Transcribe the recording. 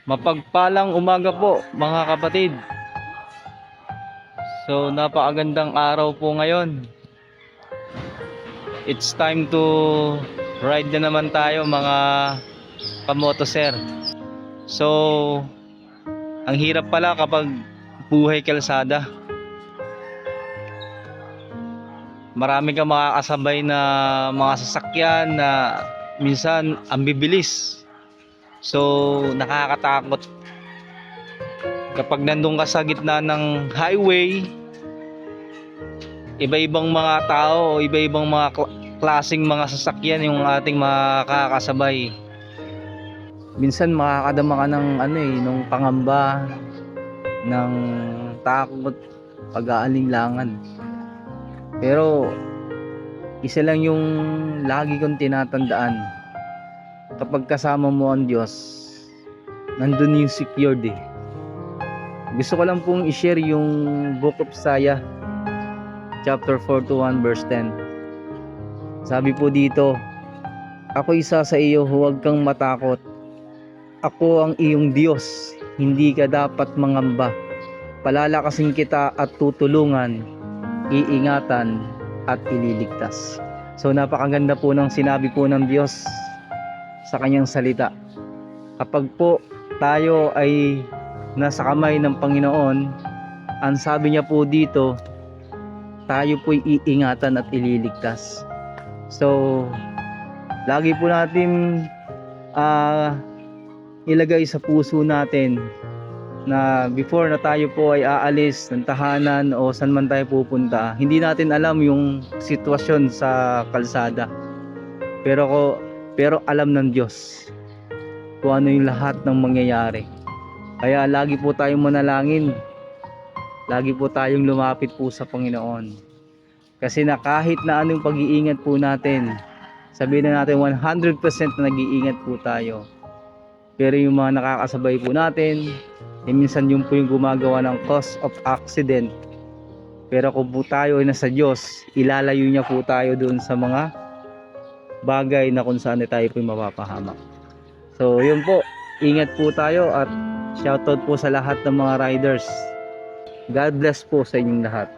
Mapagpalang umaga po mga kapatid. So napakagandang araw po ngayon. It's time to ride na naman tayo mga kamotoser. So ang hirap pala kapag buhay kalsada. Marami kang makakasabay na mga sasakyan na minsan ang bibilis. So nakakatakot kapag nandun ka sa gitna ng highway. Iba-ibang mga tao o iba-ibang mga klaseng mga sasakyan yung ating makakasabay. Minsan makakadama ka ng nung pangamba, ng takot, pag-aalinlangan. Pero isa lang yung lagi kong tinatandaan. Kapag kasama mo ang Diyos, nandun yung secured eh. Gusto ko lang pong i-share yung Book of Isaiah chapter 41 verse 10. Sabi po dito, ako isa sa iyo, huwag kang matakot. Ako ang iyong Diyos, hindi ka dapat mangamba. Palalakasin kita at tutulungan, iingatan at ililigtas. So napakaganda po ng sinabi po ng Diyos sa kanyang salita. Kapag po tayo ay nasa kamay ng Panginoon, ang sabi niya po dito, tayo po'y iingatan at ililigtas. So lagi po natin ilagay sa puso natin na before na tayo po ay aalis ng tahanan o saan man tayo pupunta, hindi natin alam yung sitwasyon sa kalsada, pero alam ng Diyos kung ano yung lahat ng mangyayari. Kaya lagi po tayong manalangin, lagi po tayong lumapit po sa Panginoon, kasi na kahit na anong pag-iingat po natin, sabihin na natin 100% na nag-iingat po tayo, pero yung mga nakakasabay po natin, minsan yung po yung gumagawa ng cause of accident. Pero kung po tayo ay nasa Diyos, ilalayo niya po tayo doon sa mga bagay na kung saan tayo po mapapahamak. So yun po, ingat po tayo at shoutout po sa lahat ng mga riders. God bless po sa inyong lahat.